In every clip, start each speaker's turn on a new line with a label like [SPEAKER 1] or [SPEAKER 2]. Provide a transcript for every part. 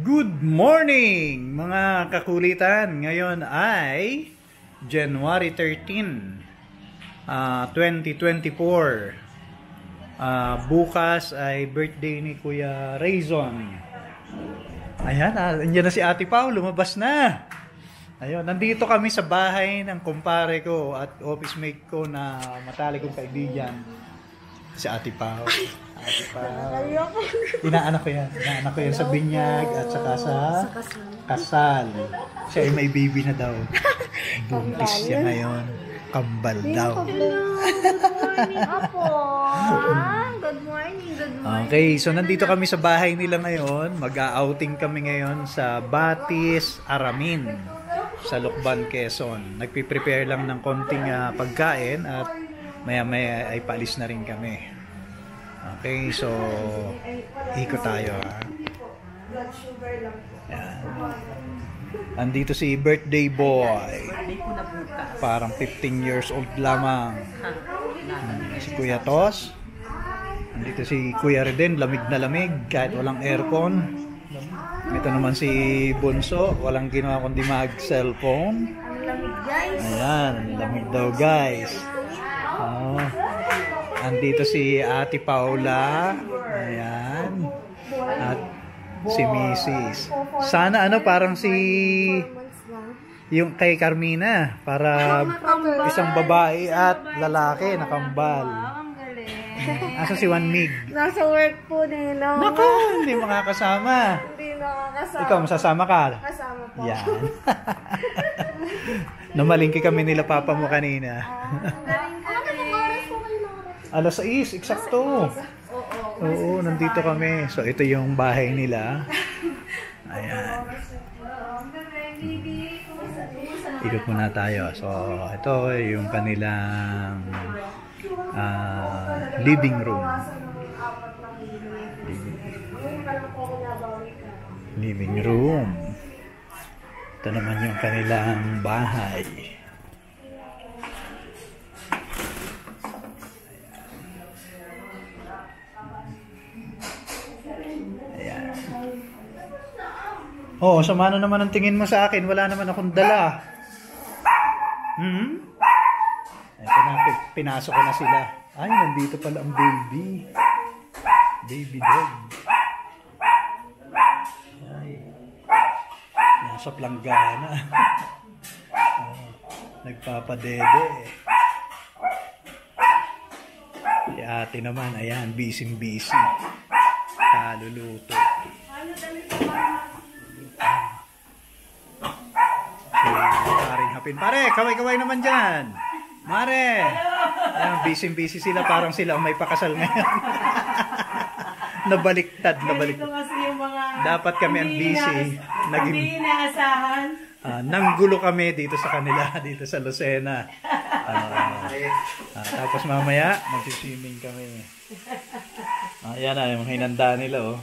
[SPEAKER 1] Good morning mga kakulitan. Ngayon ay January 13, 2024. Bukas ay birthday ni Kuya Rayzon. Ayan, andyan na si Ate Pao, lumabas na. Ayun, nandito kami sa bahay ng kumpare ko at office mate ko na matalik kong kaibigan, si Ate Pao. Ate Pao. Inaanak ko yan sa binyag at saka sa kasal. Siya ay may baby na daw. Buntis siya ngayon. Kambal daw.
[SPEAKER 2] Good morning, Apo. Good morning.
[SPEAKER 1] Okay, so nandito kami sa bahay nila ngayon. Mag-outing kami ngayon sa Batis, Aramin, sa Lucban, Quezon. Nagpiprepare lang ng konting pagkain at maya-maya ay paalis na rin kami. Okay, so ikot tayo. Yan. Andito si birthday boy. Parang 15 years old lamang. Si Kuya Tos. Andito si Kuya Reden, lamig na lamig kahit walang aircon. Ito naman si Bunso, walang ginawa kundi mag-cellphone. Ayan, lamig daw guys. Andito si Ate Paula. Ayan. At si Mrs. Sana parang si yung kay Carmina, para isang babae at lalaki na kambal. Asa si Juan Mig?
[SPEAKER 2] Nasa work po nila.
[SPEAKER 1] Naku, hindi makakasama.
[SPEAKER 2] Hindi nakakasama.
[SPEAKER 1] Ikaw, masasama ka?
[SPEAKER 2] Kasama po.
[SPEAKER 1] Yan. Namalingki kami nila papa mo kanina. Alas 6, eksakto. Oo, nandito kami. So, ito yung bahay nila. Ayan. Ikot muna tayo. So, ito yung kanilang living room. Living room. Ito naman yung kanilang bahay. Ayan. Oh, sama na naman ang tingin mo sa akin. Wala naman akong dala. Ito na, pinasok ko na sila. Ay, nandito pala ang baby. Baby dog. Ay. Nasa planggana. Nagpapadede. Si ate naman, ayan, busy-busy. Kaluluto. Pare, kaway-kaway naman dyan. Mare. Ayan, busy-busy sila. Parang sila ang may pakasal ngayon. Nabaliktad. Dapat kami ang busy.
[SPEAKER 3] Hindi inaasahan.
[SPEAKER 1] Nanggulo kami dito sa kanila, dito sa Lucena. Tapos mamaya, magsiswimming kami. Ayan na, yung hinanda nila. Oh.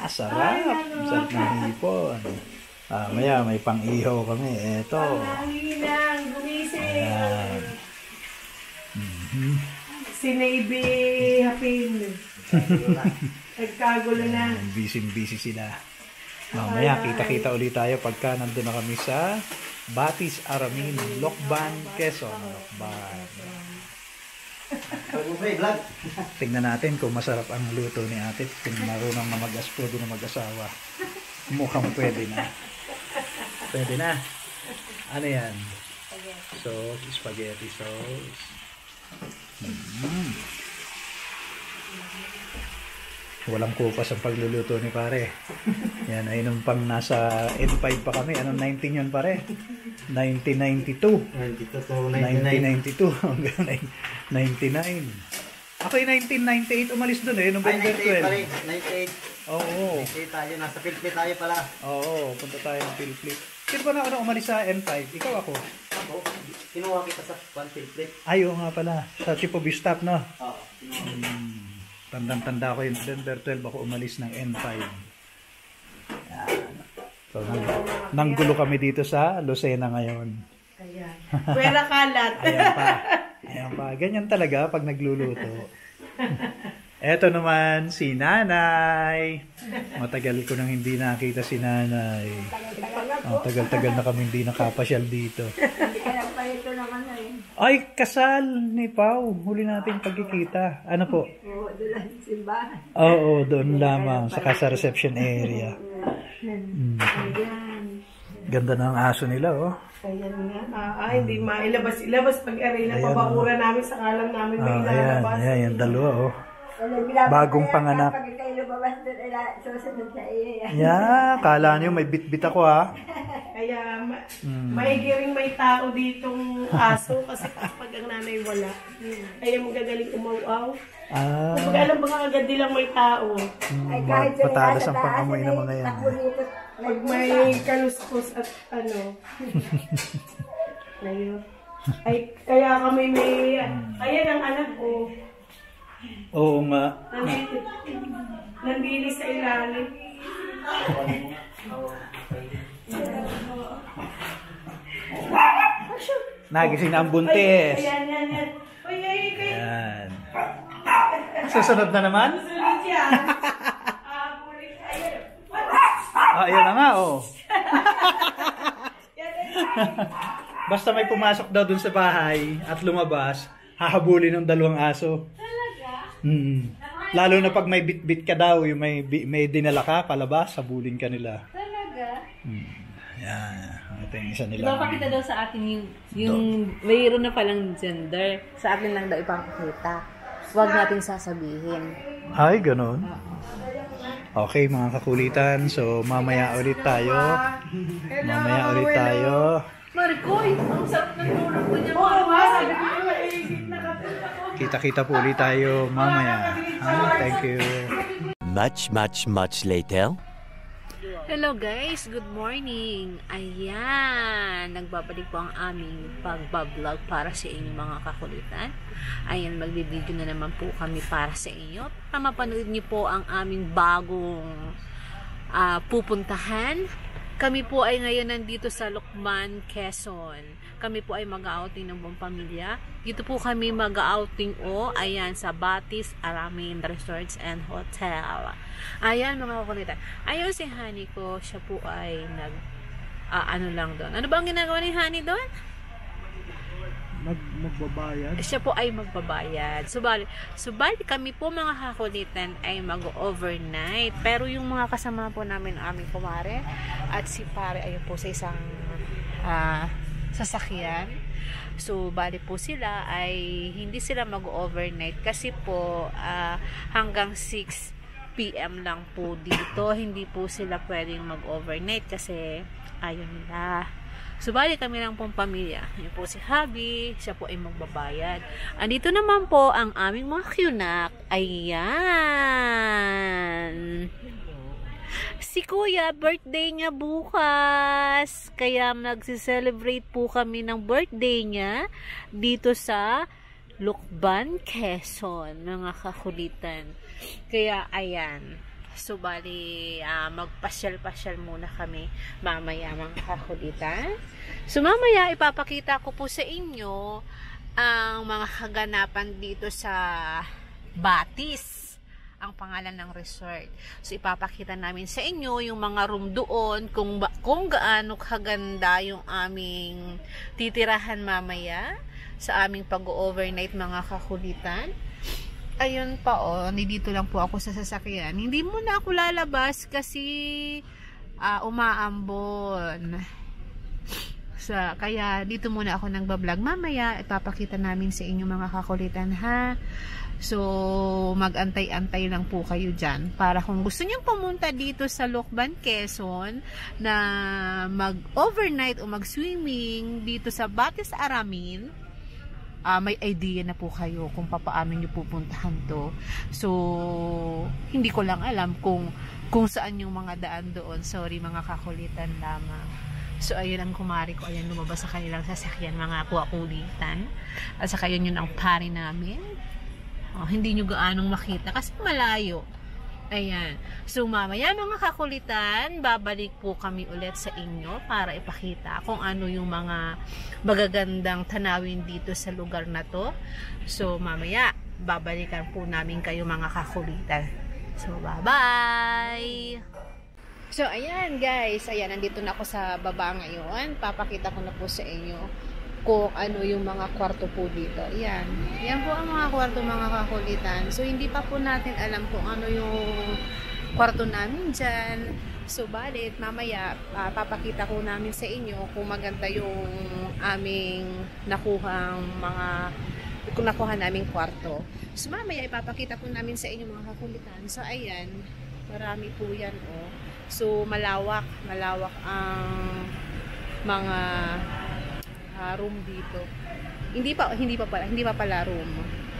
[SPEAKER 1] Sarap. Sarap ng hipon. Maya may pang-ihaw kami. Eto.
[SPEAKER 3] Ayan, gumising.
[SPEAKER 1] Ayan.
[SPEAKER 3] Si Navy Hapin. Nagkagulo na.
[SPEAKER 1] Busy sila. Mamaya kita-kita ulit tayo pagka nandun na kami sa Batis, Aramin, Lucban, Quezon. Lucban. Tingnan natin kung masarap ang luto ni ate. Kung marunong na pwede na mag-asawa. Mukhang pwede na. Pwede na. Ano yan? Spaghetti sauce. Walang kupas ang pagluluto ni pare. Yan ay nung pang nasa N5 pa kami. Anong 19 yun pare? 1992. 1992 hanggang 99. Ako yung 1998 umalis dun November 12.
[SPEAKER 4] 98.
[SPEAKER 1] Oo.
[SPEAKER 4] 98 tayo. Nasa Philplate tayo pala.
[SPEAKER 1] Oo, punta tayo ng Philplate. Sino ba na umalis sa N5? Ikaw ako?
[SPEAKER 4] Ako, kinuha kita sa Philplate.
[SPEAKER 1] Ay, oo nga pala. Sa Chief of Staff, no?
[SPEAKER 4] Oo.
[SPEAKER 1] Tandang-tanda ko yung November 12 ako umalis ng N5. Yan. So, nanggulo kami dito sa Lucena ngayon.
[SPEAKER 3] Ayan. Pwera kalat.
[SPEAKER 1] Ayan pa. Ganyan talaga pag nagluluto. Eto naman si Nanay. Matagal ko nang hindi nakita si Nanay. Tagal-tagal na kami hindi nakapasyal dito.
[SPEAKER 2] Hindi ka lang pa ito naman eh.
[SPEAKER 1] Ay, kasal ni Pau. Huli nating pagkikita. Ano po?
[SPEAKER 2] Oo, doon lang sa simbahan.
[SPEAKER 1] Oo, doon lamang. Saka sa reception area.
[SPEAKER 2] Ayan.
[SPEAKER 1] Ganda ng aso nila, oh.
[SPEAKER 3] Ayan nga. Hindi mailabas pag aray na pabakura namin sa kalam namin may ilalabas.
[SPEAKER 1] Ayan, yung dalawa, oh. Bagong panganak.
[SPEAKER 2] Pag kayo lumabas doon, susunod sa iyo.
[SPEAKER 1] Yeah, kala niyo may bit-bit ako, ha.
[SPEAKER 3] Kaya mahigiring may tao ditong aso kasi kapag ang nanay wala. Kaya magagaling umaw-aw. Kapag alam ba nga agad nilang may tao.
[SPEAKER 2] Ay, kahit yung
[SPEAKER 1] Patalas
[SPEAKER 2] nasa
[SPEAKER 1] ang
[SPEAKER 2] taas,
[SPEAKER 1] pangamoy ng mga yan.
[SPEAKER 2] takbo dito.
[SPEAKER 3] Pag may kaluskos at ano. Ngayon. Ay, kaya kami may... Ayan ang anak ko.
[SPEAKER 1] Oo nga.
[SPEAKER 3] Nandili sa ilalim.
[SPEAKER 1] Nagising na ang buntis.
[SPEAKER 3] Ayan. Uy,
[SPEAKER 1] Ayan. Susunod na naman?
[SPEAKER 3] Susunod yan.
[SPEAKER 1] Ayan na nga, oh. Basta may pumasok daw dun sa bahay at lumabas, hahabulin ng dalawang aso. Lalo na pag may bit-bit ka daw, yung may dinala ka palabas, habulin ka nila.
[SPEAKER 2] Talaga?
[SPEAKER 1] Yan. Ito yung isa nila.
[SPEAKER 5] Ipapakita daw sa atin yung mayroon na palang gender. Sa atin lang daw ipapakita. Huwag natin sasabihin.
[SPEAKER 1] Ay, ganun. Okay, mga kakulitan. So, mamaya ulit tayo.
[SPEAKER 5] Maricoy, ang sarap ng tulog ko niya.
[SPEAKER 3] Sabi ko yung maigit na katulad ako.
[SPEAKER 1] Kita-kita po ulit tayo mamaya. Thank you.
[SPEAKER 6] Much later.
[SPEAKER 5] Hello guys, good morning. Ayan, nagbabalik po ang aming pagbablog para sa inyong mga kakulitan. Ayan, magbibideo na naman po kami para sa inyo. Para mapanood niyo po ang aming bagong pupuntahan. Kami po ay ngayon nandito sa Lucban, Quezon. Kami po ay mag-outing ng buong pamilya. Dito po kami mag-outing ayan, sa Batis Aramin Resorts and Hotel. Ayan mga kakulitan. Ayun si Honey ko, siya po ay ano lang doon. Ano ba ang ginagawa ni Honey doon?
[SPEAKER 1] Magbabayad?
[SPEAKER 5] Siya po ay magbabayad. Subali kami po mga kakulitan ay mag-overnight. Pero yung mga kasama po namin, aming kumare at si pare ayun po sa isang sasakyan. So, bali po sila ay hindi sila mag-overnight kasi po hanggang 6 PM lang po dito. Hindi po sila pwedeng mag-overnight kasi ayaw nila. So, bali kami lang pong pamilya. Yun po si Habi, siya po ay magbabayad. Andito naman po ang aming mga kyunak. Ayan. Si Kuya, birthday niya bukas. Kaya nagsi-celebrate po kami ng birthday niya dito sa Lucban, Quezon, mga kakulitan. Kaya, ayan. So, bali, magpasyal-pasyal muna kami mamaya, mga kakulitan. So, mamaya, ipapakita ko po sa inyo ang mga kaganapan dito sa Batis, ang pangalan ng resort. So, ipapakita namin sa inyo yung mga room doon, kung gaano kaganda yung aming titirahan mamaya sa aming pag-overnight, mga kakulitan. Ayun pa dito lang po ako sa sasakyan. Hindi muna ako lalabas kasi umaambon. Kaya dito muna ako nagbablog. Mamaya ipapakita namin sa inyo mga kakulitan, ha. So mag-antay-antay lang po kayo dyan para kung gusto nyo pumunta dito sa Lucban, Quezon na mag-overnight o mag-swimming dito sa Batis Aramin, may idea na po kayo kung paano nyo pupuntahan to. So, hindi ko lang alam kung saan yung mga daan doon. Sorry, mga kakulitan lamang. So, ayun ang kumari ko. Ayan, lumabas sa kanilang sasakyan, mga kuwakulitan. At saka yun ang pari namin. Hindi nyo gaanong makita kasi malayo. Ayan. So, mamaya mga kakulitan, babalik po kami ulit sa inyo para ipakita kung ano yung mga magagandang tanawin dito sa lugar na to. So, mamaya, babalikan po namin kayo mga kakulitan. So, bye-bye! So, ayan guys. Ayan, nandito na ako sa baba ngayon. Papakita ko na po sa inyo kung ano yung mga kwarto po dito. Ayan. Yan po ang mga kwarto mga kakulitan. So, hindi pa po natin alam kung ano yung kwarto namin dyan. So, balit, mamaya, papakita ko namin sa inyo kung maganda yung aming nakuha naming kwarto. So, mamaya, ipapakita ko namin sa inyo mga kakulitan. So, ayan. Marami po yan, oh. So, malawak ang mga room dito. Hindi pa pala room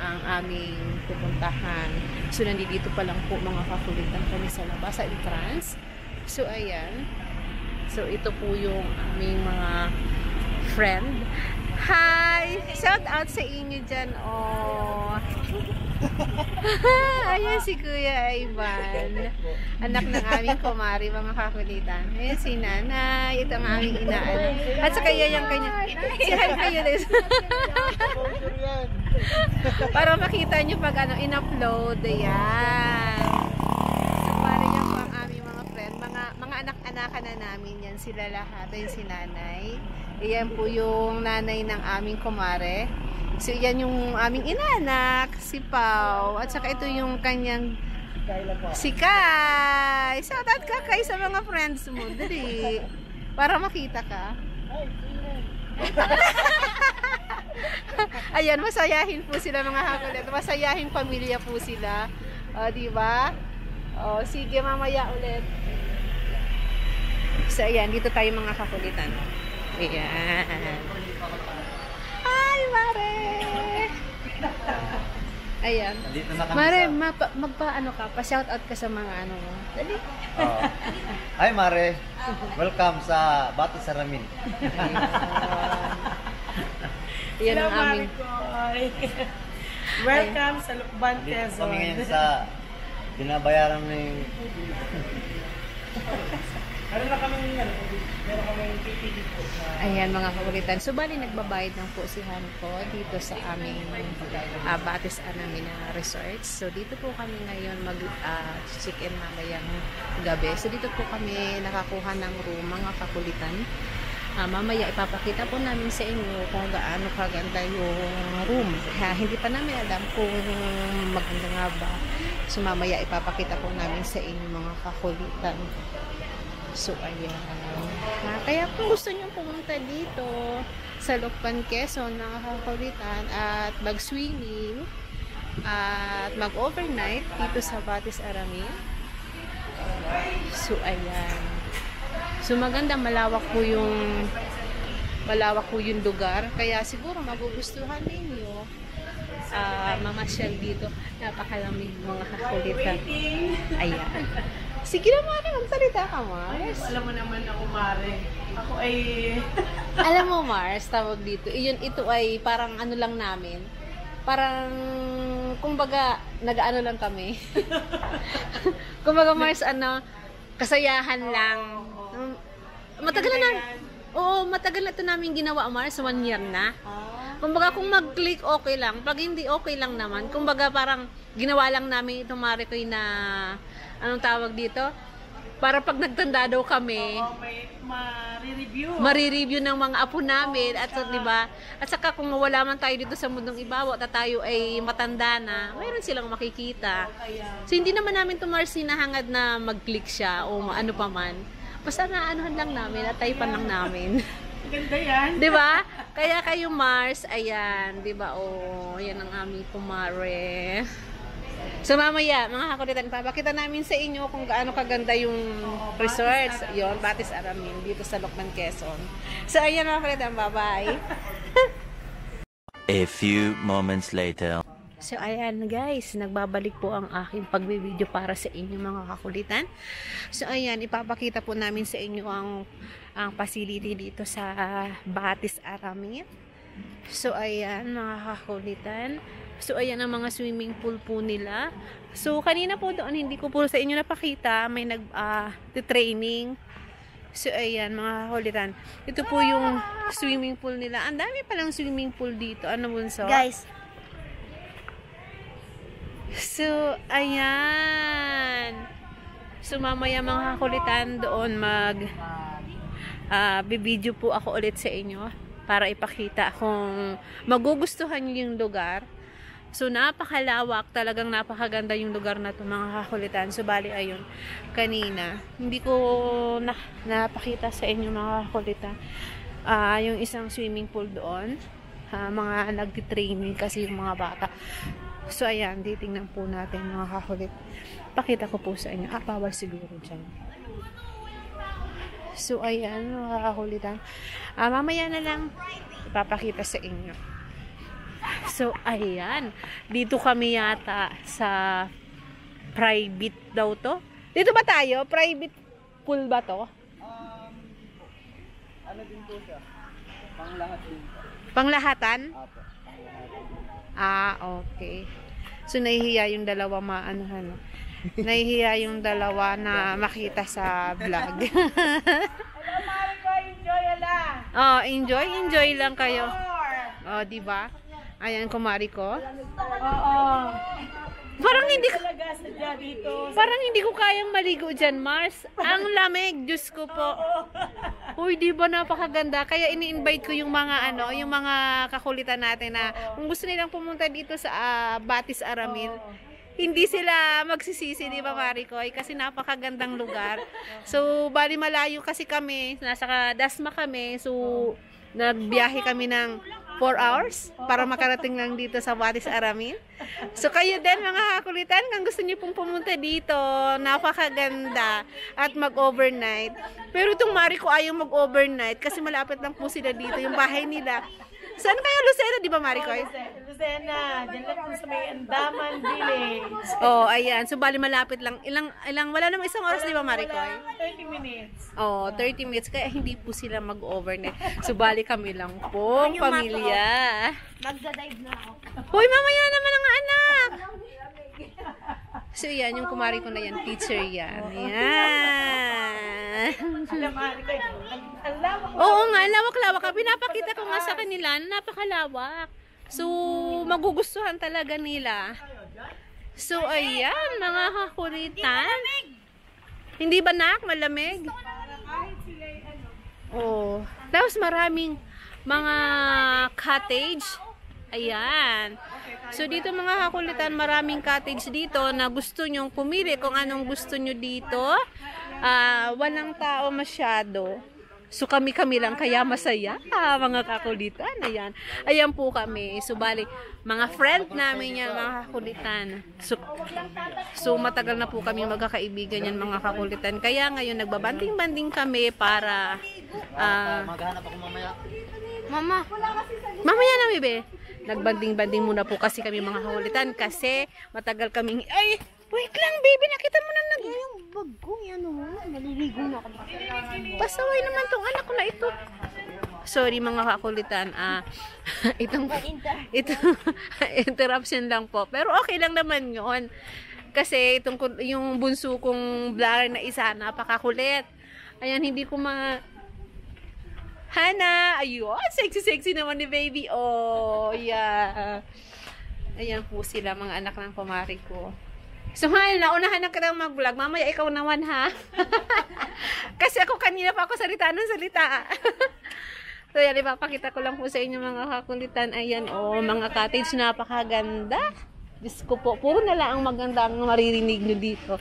[SPEAKER 5] ang aming pupuntahan. So, nandito pa lang po mga kakulitan kami sa labas, sa entrance. So, ayan. So, ito po yung aming mga friend. Hi! Shout out sa inyo dyan, oh. Ayan si Kuya Ivan. Anak ng aming kumari, mga kakulitan. Ayan si Nanay. Ito ang aming inaan. At saka yan kanya. Si hi kayo din. Para makita nyo pag in-upload. Ayan. So, para yan po ang aming mga friend. Mga anak-anakan na namin yan. Sila lahat. Ayan si Nanay. Ayan po yung nanay ng aming kumare. So, yan yung aming inanak, si Pao. At saka ito yung kanyang si Kai. Shoutout ka, Kai, sa mga friends mo. Dali. Para makita ka. Ayan, masayahin po sila mga kakulit. Masayahin pamilya po sila. O, diba? O, sige, mamaya ulit. So, ayan, dito tayo mga kakulitan. Ayan. Hi, Mare! Ayan. Mare, magpa-ano ka, pa-shoutout ka sa mga ano mo. Dali.
[SPEAKER 4] Hi Mare, welcome sa Bati Saramin.
[SPEAKER 5] Ayan ang aming...
[SPEAKER 3] Welcome sa Lukban,
[SPEAKER 4] Dito
[SPEAKER 3] Quezon.
[SPEAKER 4] kami ngayon sa binabayaran ng...
[SPEAKER 5] Ayan mga kakulitan. So, bali nagbabayad ng posihan ko dito sa aming Batis namin na resorts. So, dito po kami ngayon mag-check-in mamayang gabi. So, dito po kami nakakuha ng room mga kakulitan. Mamaya ipapakita po namin sa inyo kung gaano kaganda yung room. Hindi pa namin alam kung maganda nga ba. So, mamaya ipapakita po namin sa inyo mga kakulitan. So, ayan. Kaya kung gusto nyo pumunta dito sa Lukban, Quezon, mga kakulitan, at mag-swimming, at mag-overnight dito sa Batis Aramin. So, ayan. So, maganda, malawak po yung lugar. Kaya siguro magugustuhan ninyo mamasyal dito. Napakalamig mga kakulitan. Ayan. Sige na, Mare, magsalita ka, Mars.
[SPEAKER 3] Alam mo naman ako, Mare. Ako ay...
[SPEAKER 5] Alam mo, Mars, tawag dito. Ito ay parang ano lang namin. Parang, kumbaga, nag-ano lang kami. Kumbaga, Mars, kasayahan lang. Matagal na Oo, matagal na ito namin ginawa, Mars. 1 year na. Kumbaga, kung mag-click, okay lang. Pag hindi, okay lang naman. Kumbaga, parang ginawa lang namin itong Mare ko na... Anong tawag dito? Para pag nagtanda daw kami, ma-review ng mga apo namin at di ba? At saka kung wala man tayo dito sa mundong ibabaw at tayo ay matanda na, mayroon silang makikita. So hindi naman namin Mars hinahangad na mag-click siya o ano pa man. Basta naanuhan lang namin at typean lang namin.
[SPEAKER 3] Ganda yan.
[SPEAKER 5] Di ba? Kaya kayo Mars, ayan, di ba? Oh, yan ang aming kumare. So mamaya, mga kakulitan, papakita namin sa inyo kung gaano kaganda yung resorts. Yon, Batis Aramin, dito sa Lukban, Quezon. So ayan mga kakulitan, bye-bye.
[SPEAKER 6] A few moments later.
[SPEAKER 5] So ayan guys, nagbabalik po ang aking pagbibideo para sa inyo mga kakulitan. So ayan, ipapakita po namin sa inyo ang facility dito sa Batis Aramin. So ayan mga kakulitan. So, ayan ang mga swimming pool po nila. So, kanina po doon, hindi ko po sa inyo napakita. May nag-training. So, ayan, mga kakulitan. Ito po yung swimming pool nila. Ang dami palang swimming pool dito. Ano bunso?
[SPEAKER 7] Guys.
[SPEAKER 5] So, ayan. So, mamaya mga kakulitan doon bibideo po ako ulit sa inyo para ipakita kung magugustuhan nyo yung lugar. So, napakalawak. Talagang napakaganda yung lugar na ito, mga kakulitan. So, bali, ayun. Kanina, hindi ko napakita sa inyo, mga kakulitan. Yung isang swimming pool doon. Mga nagtitraining kasi yung mga bata. So, ayan. Titingnan po natin, mga kakulit. Pakita ko po sa inyo. Bawal siguro dyan. So, ayan, mga kakulitan. Mamaya na lang ipapakita sa inyo. So, ayan. Dito kami yata sa private daw to. Dito ba tayo? Private pool ba to?
[SPEAKER 4] Ano din po siya? Panglahat din po.
[SPEAKER 5] Panglahatan?
[SPEAKER 4] Apo.
[SPEAKER 5] Okay. So, nahihiya yung dalawa nahihiya yung dalawa na makita sa vlog.
[SPEAKER 3] Hello, Marco. Enjoy lang.
[SPEAKER 5] Enjoy lang kayo. Diba? Ayan, kumari ko.
[SPEAKER 3] Oo.
[SPEAKER 5] Parang hindi ko kayang maligo dyan, Mars. Ang lamig, Diyos ko po. Uy, di ba napakaganda? Kaya ini-invite ko yung mga yung mga kakulitan natin na kung gusto nilang pumunta dito sa Batis Aramin, hindi sila magsisisi, di ba, Maricoy? Kasi napakagandang lugar. So, bali malayo kasi kami, nasa Dasma kami. So, nagbiyahe kami ng 4 hours para makarating lang dito sa Batis Aramin. So, kayo din, mga kakulitan, kung gusto niyo pong pumunta dito, napakaganda at mag-overnight. Pero itong Marico ayaw mag-overnight kasi malapit lang po sila dito, yung bahay nila. Saan kayo? Lucena, di ba, Maricoy?
[SPEAKER 3] Lucena, dyan lang po sa may Andaman Village.
[SPEAKER 5] Ayan. So, bali malapit lang. Wala namang isang oras, di ba, Maricoy?
[SPEAKER 3] 30 minutes.
[SPEAKER 5] 30 minutes. Kaya hindi po sila mag-overnight. So, bali kami lang po, pamilya.
[SPEAKER 2] Magdadive na ako.
[SPEAKER 5] Hoy, mamaya naman ang anak! So, yan, yung kumari ko na yan, teacher yan. Ayan.
[SPEAKER 3] Alam, Marco, ang lawak.
[SPEAKER 5] Oo nga, lawak-lawak. Pinapakita ko nga sa kanila, napakalawak. So, magugustuhan talaga nila. So, ayan, mga kakulitan. Hindi ba, nak? Malamig? Tapos maraming mga cottage. Ayan. So, dito mga kakulitan, maraming cottage dito na gusto nyong pumili kung anong gusto nyo dito. Walang tao masyado. So, kami-kami lang, kaya masaya, mga kakulitan. Ayan. Ayan po kami. So, bali, mga friend namin yan, mga kakulitan. So, matagal na po kami magkakaibigan yan, mga kakulitan. Kaya ngayon, nagbabanding-banding kami para...
[SPEAKER 4] Maghanap ako mamaya.
[SPEAKER 5] Mamaya na, bebe. Nagbanding-banding muna po kasi kami, mga kakulitan. Kasi, matagal kaming... Ay! Wait lang, baby. Nakita mo na yung bag ko. Yan o. Naliligo na ako. Pasaway naman tong anak ko na ito. Sorry, mga kakulitan. Itong interruption lang po. Pero okay lang naman yun. Kasi yung bunso kong vlogger na isa, napakakulit. Ayan, hindi ko Hana! Ayun! Sexy-sexy naman ni baby. Yeah. Ayan po sila, mga anak ng pamari ko. So, naunahan na kitang mag-vlog. Mamaya ikaw naman, ha? Kasi ako kanina pa ako salita. So, yan, ipapakita ko lang po sa inyo, mga kakulitan. Ayan, mga cottage, napakaganda. Diyos ko po, puro na lang ang maganda ang maririnig nyo dito.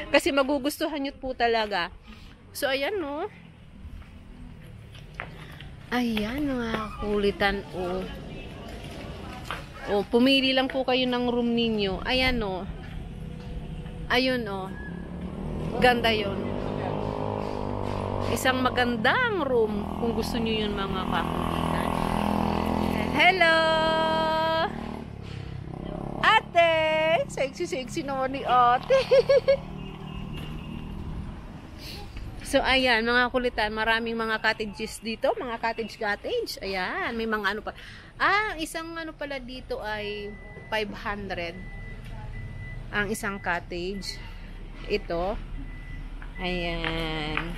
[SPEAKER 5] Kasi magugustuhan nyo po talaga. So, ayan, Ayan, mga kakulitan, pumili lang po kayo ng room ninyo. Ayan, Ayun, ganda yun. Isang magandang room kung gusto nyo yun, mga kakulitan. Hello! Ate! Sexy naman ni ate. So, ayan, mga kulitan, maraming mga cottages dito. Mga cottage. Ayan, may mga pa. Isang pala dito ay 500. Ang isang cottage. Ito. Ayan.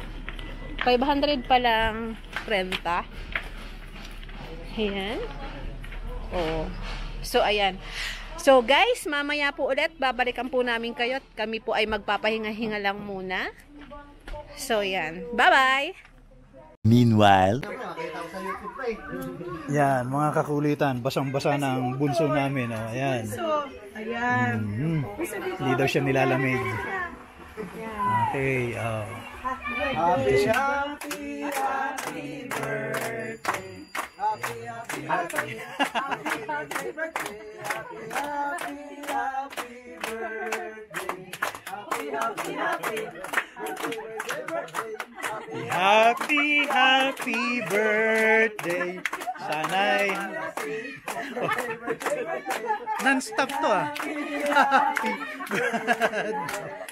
[SPEAKER 5] 500 pa lang renta. Ayan. So, ayan. So guys, mamaya po ulit babalikan po namin kayo at kami po ay magpapahinga-hinga lang muna. So yan, bye-bye!
[SPEAKER 6] Meanwhile,
[SPEAKER 1] Yan, mga kakulitan, basang-basa na ang bunso namin. Oh, ayan.
[SPEAKER 3] So, ayan.
[SPEAKER 1] Hindi daw siya nilalamig. Okay, oh. Happy birthday. Sana'y non-stop to ah. Happy birthday.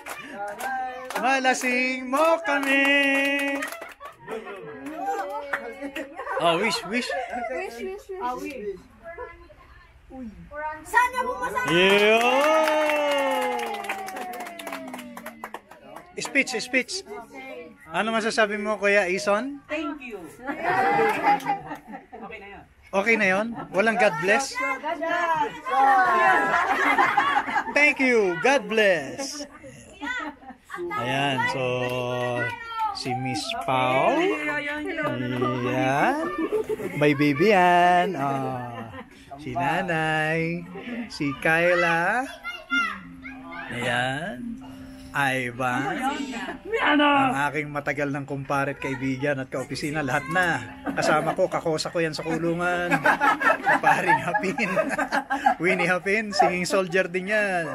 [SPEAKER 1] Malasing mo kami. Oh, wish.
[SPEAKER 2] Sana bumasa.
[SPEAKER 1] Speech. Ano masasabi mo, Kuya Ison?
[SPEAKER 3] Thank you.
[SPEAKER 1] Okay na yon? Walang God bless? Thank you. God bless. Ayan, so si Miss Pau. Ayan. May baby yan. Si Nanay. Si Kyla. Ayan. Ivan. Ang aking matagal ng kumparet, kaibigan at kaopisina. Lahat na. Kasama ko, kakosa ko yan sa kulungan. Paring Hapin. Winnie Hapin, singing soldier din yan.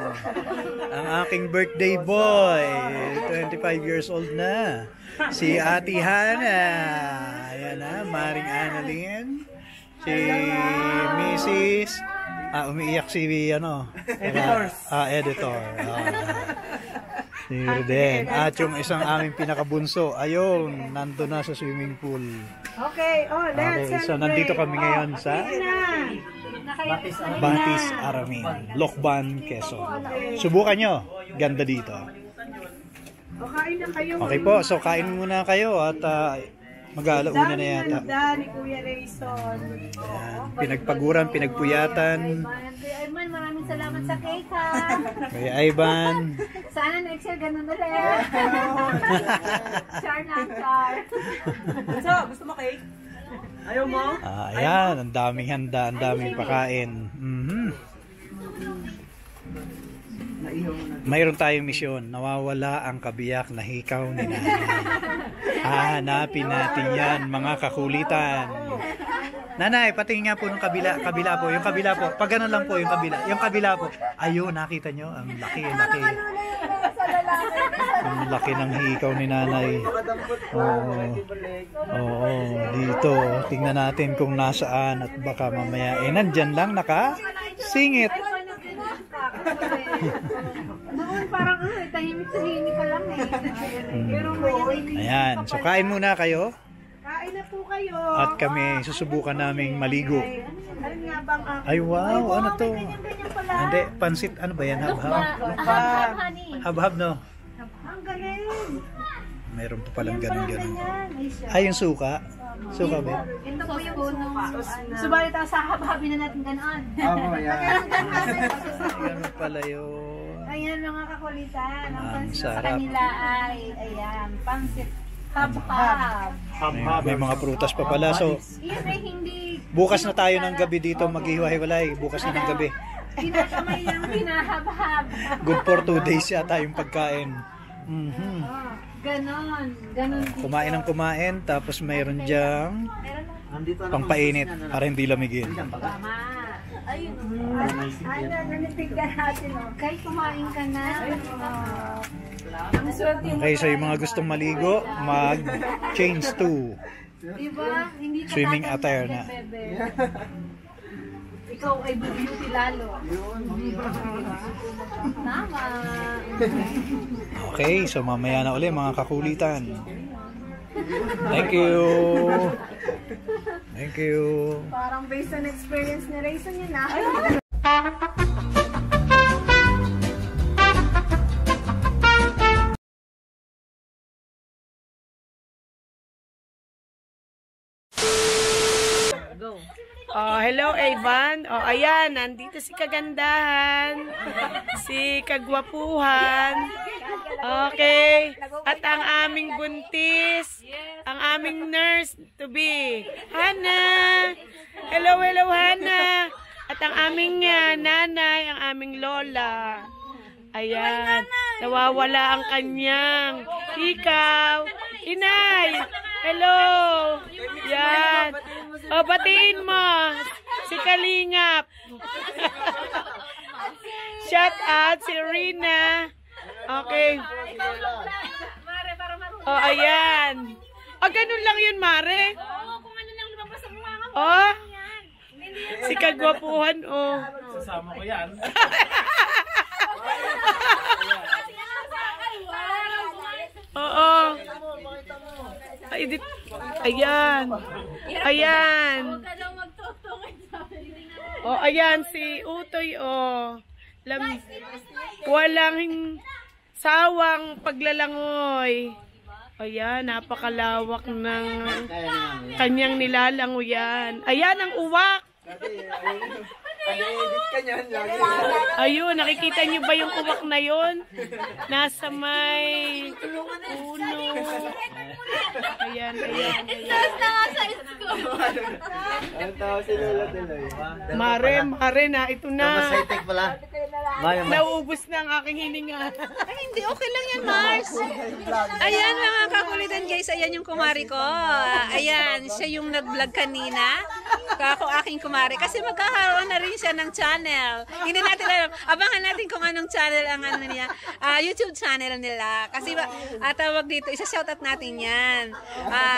[SPEAKER 1] Ang aking birthday boy. 25 years old na. Si Ate Hana. Ayan na, Maring Annalyn. Si Mrs. Umiiyak si editor. Si Reden. At yung isang aming pinakabunso, ayun, nando na sa swimming pool.
[SPEAKER 3] Okay, let's
[SPEAKER 1] Okay, so nandito kami ngayon sa Batis, Aramin, Lokban, Quezon. Subukan nyo, ganda dito.
[SPEAKER 3] kain na kayo.
[SPEAKER 1] Okay po, so kain muna kayo at mag-aalauna na yata.
[SPEAKER 3] Ni Kuya Rayson.
[SPEAKER 1] Pinagpaguran, pinagpuyatan.
[SPEAKER 2] Ivan, maraming salamat sa cake ha.
[SPEAKER 1] Kaya Ivan.
[SPEAKER 2] Sana next year ganun ulit. Char na char.
[SPEAKER 3] So, gusto mo cake? Ayaw mo?
[SPEAKER 1] Ayan, ang daming handa, ang daming pakain. Mayroon tayong misyon. Nawawala ang kabiyak na hikaw ni Nanay. Hahanapin natin yan, mga kakulitan. Nanay, patingin nga po ng kabila po. Yung kabila po. Pag ganun lang po yung kabila. Yung kabila po. Ayun, nakita nyo? Ang laki. Ang laki ng hikaw ni Nanay. Oo, dito. Tingnan natin kung nasaan at baka mamaya. Nandyan lang nakasingit.
[SPEAKER 2] Noon parang tahimik ka lang eh. Pero
[SPEAKER 1] Ayan, so kain muna kayo.
[SPEAKER 3] Kain na po kayo.
[SPEAKER 1] At kami susubukan naming maligo.
[SPEAKER 3] Ano nga bang
[SPEAKER 1] Ay wow, ano to? Hindi, pansit, ano ba yan? Hab-hab, no?
[SPEAKER 3] Ang galing.
[SPEAKER 1] Meron pa palang ganun. Ay, yung suka. Suka ba?
[SPEAKER 2] ito po yung subalit ang sahab-habin na natin ganoon.
[SPEAKER 1] Ganun pala yun.
[SPEAKER 2] Ayan mga kakulitan. Ang
[SPEAKER 1] Ang
[SPEAKER 2] pansit sa
[SPEAKER 1] sarap.
[SPEAKER 2] kanila ay, ayan, pansit hab-hab.
[SPEAKER 1] May mga prutas pa pala. So,
[SPEAKER 2] Iyan ay hindi
[SPEAKER 1] bukas na tayo ng gabi dito maghiwa-hiwalay. Bukas na ng gabi.
[SPEAKER 2] pinakamay lang pinahab-hab.
[SPEAKER 1] Good for 2 days yata yung pagkain.
[SPEAKER 2] Ganon.
[SPEAKER 1] Kumain ng kumain, tapos mayroon dyang
[SPEAKER 2] Meron na.
[SPEAKER 1] pangpainit para hindi lamigin.
[SPEAKER 2] Tama. Ayun. Ano, nanitigan natin. Kay kumain ka na. Ang swerte mo.
[SPEAKER 1] Okay, so yung mga gustong maligo, mag-change to
[SPEAKER 2] Diba? Hindi ka
[SPEAKER 1] swimming
[SPEAKER 2] tatanda,
[SPEAKER 1] attire na.
[SPEAKER 2] bebe. Ikaw ay beauty lalo. Tama.
[SPEAKER 1] Okay, so mamaya na uli mga kakulitan. Thank you. Thank you.
[SPEAKER 2] Parang based on experience ni Rayson yun ah.
[SPEAKER 3] hello, Evan. O, ayan, nandito si kagandahan, si kagwapuhan. Okay. At ang aming buntis, ang aming nurse to be, Hana. Hello, Hana. At ang aming nanay, ang aming lola. Ayan, nawawala ang kanyang ikaw. Inay, hello. Yan. O, batiin mo si Kalingap. Shout out si Rina. Okay. O, ayan. O, ganun lang yun, Mare. O, si kagwapuhan, o.
[SPEAKER 4] Sasama ko yan.
[SPEAKER 3] Oo. Ayan. Ayan. O, ayan si Utoy, o. Walang sawang paglalangoy. Ayan, napakalawak ng kanyang nilalangoyan. Ayan ang uwak. Ayun, nakikita niyo ba yung uwak na yun? Nasa may puno. Ayan. Mare na, ito na. Nauubos na ang aking hininga.
[SPEAKER 5] Ay, hindi. Okay lang yan, Mars. Ayan, mga kakulitan, guys. Ayan yung kumari ko. Ayan, siya yung nag-vlog kanina. Kako aking kumari. Kasi magkakaroon na rin siya ng channel. Hindi natin alam. Abangan natin kung anong channel ang ano niya. YouTube channel nila. Kasi tawag dito, isa-shoutout natin yan.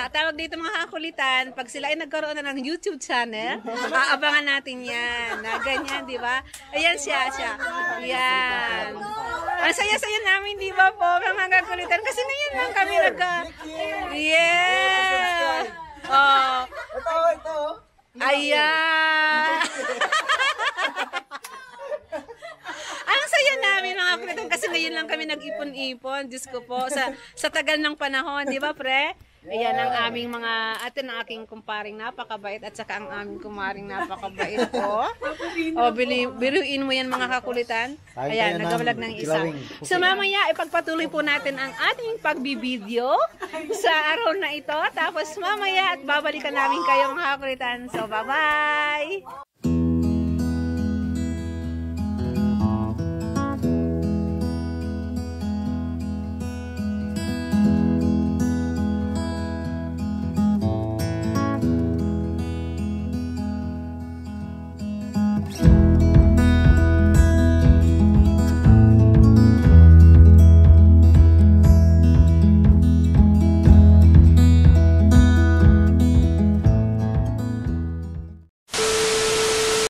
[SPEAKER 5] Tawag dito mga kakulitan, pag sila ay nagkaroon na ng YouTube channel, abangan natin yan. Ganyan, di ba? Ayan siya. Yan. Ang saya-saya namin, di ba po, mga kakulitan? Kasi ngayon lang kami yeah! Oh. Ayan! Ang saya namin mga kakulitan kasi ngayon lang kami nag-ipon-ipon. Diyos ko po, sa tagal ng panahon, di ba pre? Ayan ang aming mga, atin ang aking kumparing napakabait at saka ang aming kumaring napakabait po. O, biruin mo yan mga kakulitan. Ayan, nagawalag ng isa. So mamaya, ipagpatuloy po natin ang ating pagbibideo sa araw na ito. Tapos mamaya, at babalikan namin kayo mga kakulitan. So, bye-bye!